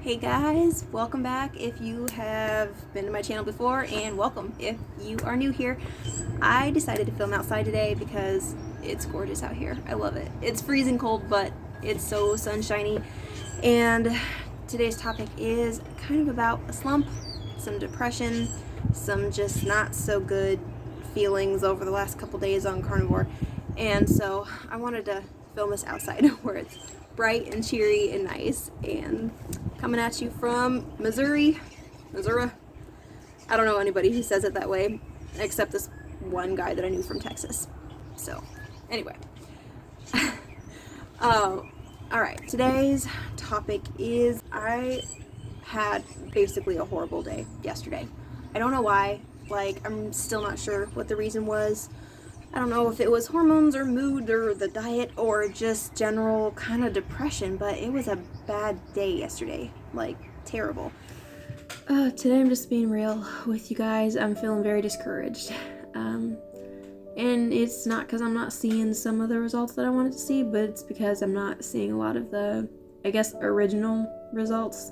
Hey guys, welcome back if you have been to my channel before, and welcome if you are new here. I decided to film outside today because it's gorgeous out here. I love it. It's freezing cold, but it's so sunshiny. And today's topic is kind of about a slump, some depression, some just not so good feelings over the last couple days on Carnivore. And so I wanted to film this outside where it's bright and cheery and nice, and coming at you from Missouri. I don't know anybody who says it that way except this one guy that I knew from Texas. So anyway, alright, today's topic is I had basically a horrible day yesterday. I don't know why. Like, I'm still not sure what the reason was. I don't know if it was hormones or mood or the diet or just general kind of depression, but it was a bad day yesterday. Like, terrible. Today I'm just being real with you guys. I'm feeling very discouraged. And it's not because I'm not seeing some of the results that I wanted to see, but it's because I'm not seeing a lot of the, I guess, original results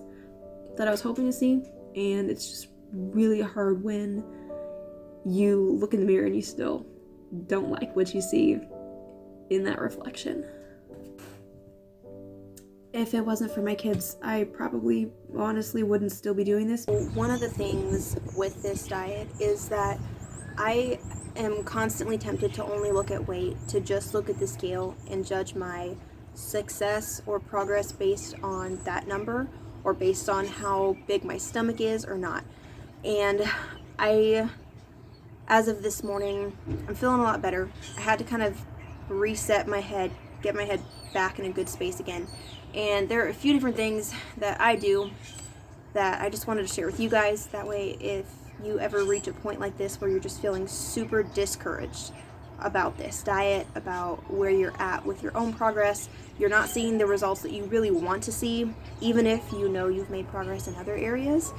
that I was hoping to see. And it's just really hard when you look in the mirror and you still don't like what you see in that reflection. If it wasn't for my kids, I probably honestly wouldn't still be doing this. One of the things with this diet is that I am constantly tempted to only look at weight, to just look at the scale and judge my success or progress based on that number or based on how big my stomach is or not. And as of this morning, I'm feeling a lot better. I had to kind of reset my head, get my head back in a good space again. And there are a few different things that I do that I just wanted to share with you guys. That way, if you ever reach a point like this where you're just feeling super discouraged about this diet, about where you're at with your own progress, you're not seeing the results that you really want to see, even if you know you've made progress in other areas,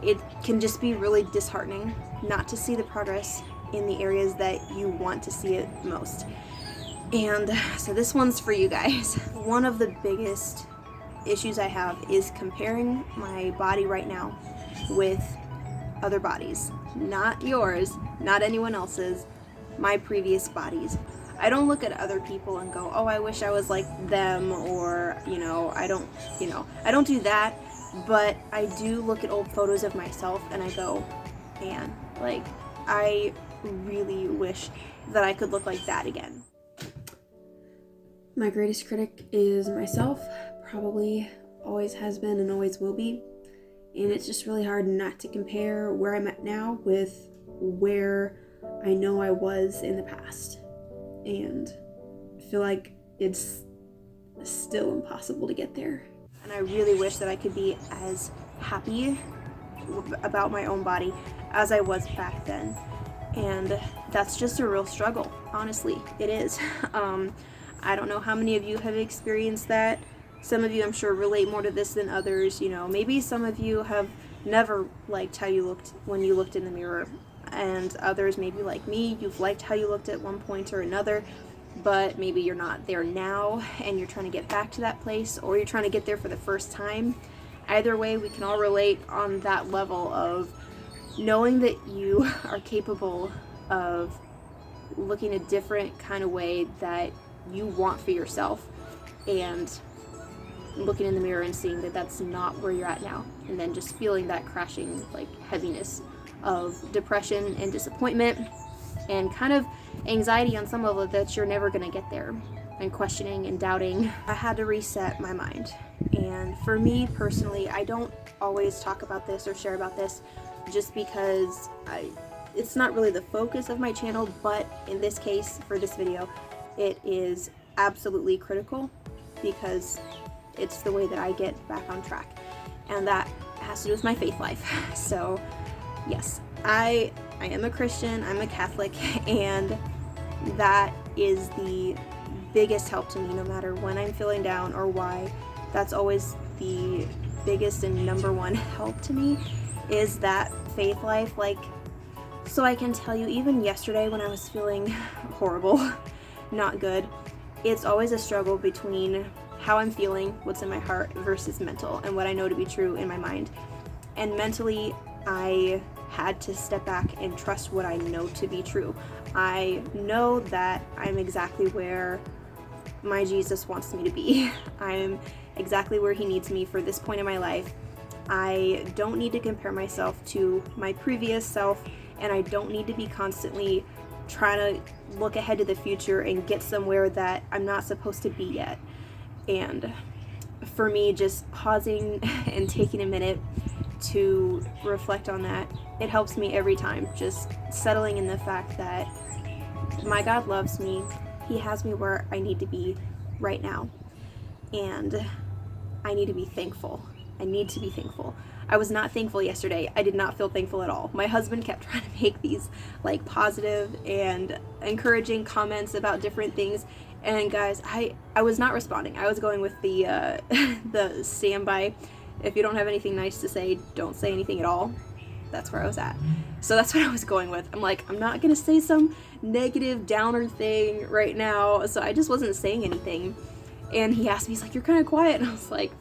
it can just be really disheartening not to see the progress in the areas that you want to see it most. And so this one's for you guys. One of the biggest issues I have is comparing my body right now with other bodies. Not yours, not anyone else's, my previous bodies. I don't look at other people and go, oh, I wish I was like them, or, I don't do that. But I do look at old photos of myself and I go, man, like, I really wish that I could look like that again. My greatest critic is myself, probably always has been and always will be. And it's just really hard not to compare where I'm at now with where I know I was in the past. And I feel like it's still impossible to get there. And I really wish that I could be as happy about my own body as I was back then. And that's just a real struggle, honestly. It is. I don't know how many of you have experienced that. Some of you, I'm sure, relate more to this than others. Maybe some of you have never liked how you looked when you looked in the mirror. And others, maybe like me, you've liked how you looked at one point or another, but maybe you're not there now and you're trying to get back to that place, or you're trying to get there for the first time. Either way, we can all relate on that level of knowing that you are capable of looking a different kind of way that you want for yourself, and looking in the mirror and seeing that that's not where you're at now, and then just feeling that crashing, like, heaviness of depression and disappointment and kind of anxiety on some level that you're never going to get there, and questioning and doubting. I had to reset my mind. And for me personally, I don't always talk about this or share about this just because it's not really the focus of my channel, but in this case, for this video, it is absolutely critical because it's the way that I get back on track, and that has to do with my faith life. So yes, I am a Christian, I'm a Catholic, and that is the biggest help to me no matter when I'm feeling down or why. That's always the biggest and number one help to me, is that faith life. Like, so I can tell you, even yesterday when I was feeling horrible, not good, it's always a struggle between how I'm feeling, what's in my heart versus mental, and what I know to be true in my mind. And mentally, I had to step back and trust what I know to be true. I know that I'm exactly where my Jesus wants me to be. I'm exactly where he needs me for this point in my life. I don't need to compare myself to my previous self, and I don't need to be constantly trying to look ahead to the future and get somewhere that I'm not supposed to be yet. And for me, just pausing and taking a minute to reflect on that, it helps me every time. Just settling in the fact that my God loves me. He has me where I need to be right now. And I need to be thankful. I need to be thankful. I was not thankful yesterday. I did not feel thankful at all. My husband kept trying to make these like positive and encouraging comments about different things. And guys, I was not responding. I was going with the the standby. If you don't have anything nice to say, don't say anything at all. That's where I was at. So that's what I was going with. I'm like, I'm not gonna say some negative downer thing right now. So I just wasn't saying anything. And he asked me, he's like, you're kind of quiet. And I was like,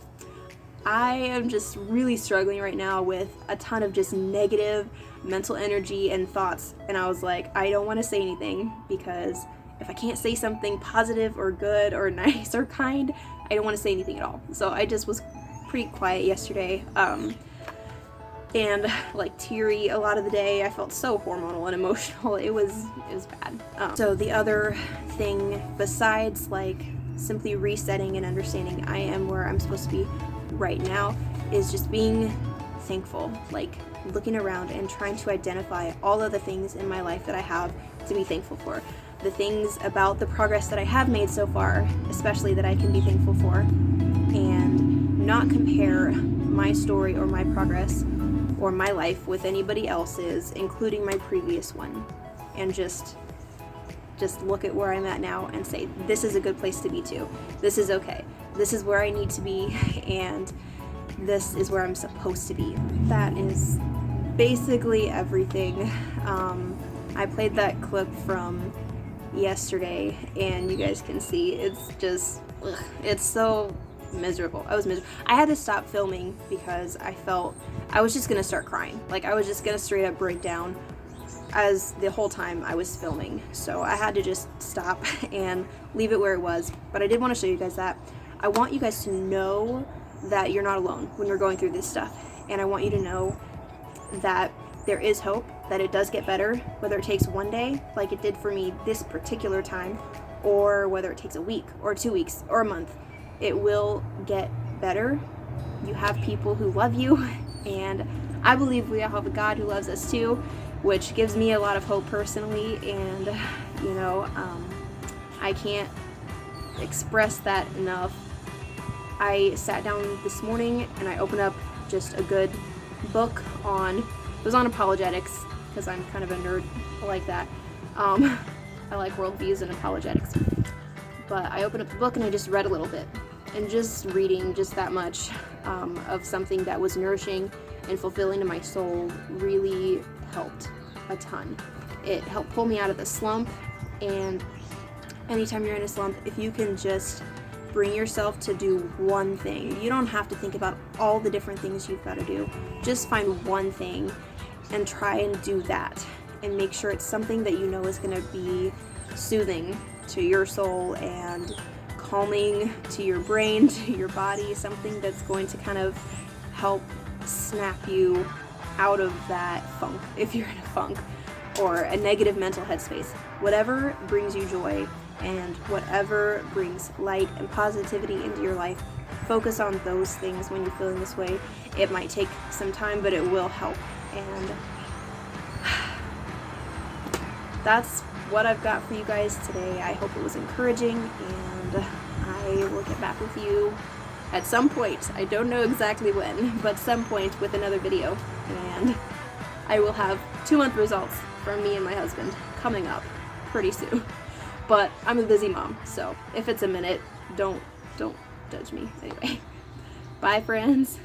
I am just really struggling right now with a ton of just negative mental energy and thoughts. And I was like, I don't want to say anything, because if I can't say something positive or good or nice or kind, I don't want to say anything at all. So I just was pretty quiet yesterday. And like teary a lot of the day. I felt so hormonal and emotional. It was bad. So the other thing besides like simply resetting and understanding I am where I'm supposed to be right now is just being thankful, like looking around and trying to identify all of the things in my life that I have to be thankful for. The things about the progress that I have made so far, especially, that I can be thankful for, and not compare my story or my progress or my life with anybody else's, including my previous one, and just look at where I'm at now and say, this is a good place to be too. This is okay. This is where I need to be, and this is where I'm supposed to be. That is basically everything. I played that clip from yesterday, and you guys can see it's just, it's so miserable. I was miserable. I had to stop filming because I felt I was just gonna start crying. Like, I was just gonna straight up break down as the whole time I was filming. So I had to just stop and leave it where it was. But I did want to show you guys that. I want you guys to know that you're not alone when you're going through this stuff. And I want you to know that there is hope, that it does get better, whether it takes one day, like it did for me this particular time, or whether it takes a week or 2 weeks or a month. It will get better. You have people who love you, and I believe we have a God who loves us too, which gives me a lot of hope personally. And you know, I can't express that enough. I sat down this morning and I opened up just a good book on, it was on apologetics, because I'm kind of a nerd like that. I like worldviews and apologetics. But I opened up the book and I just read a little bit, and just reading just that much of something that was nourishing and fulfilling to my soul really helped a ton. It helped pull me out of the slump. And anytime you're in a slump, if you can just bring yourself to do one thing, you don't have to think about all the different things you've got to do. Just find one thing and try and do that, and make sure it's something that you know is going to be soothing to your soul and calming to your brain, to your body, something that's going to kind of help snap you out of that funk, if you're in a funk or a negative mental headspace. Whatever brings you joy and whatever brings light and positivity into your life, focus on those things when you're feeling this way. It might take some time, but it will help. And that's what I've got for you guys today. I hope it was encouraging, and I will get back with you at some point. I don't know exactly when, but some point with another video. And I will have 2-month results from me and my husband coming up pretty soon. But I'm a busy mom, so if it's a minute, don't judge me. Anyway, bye friends.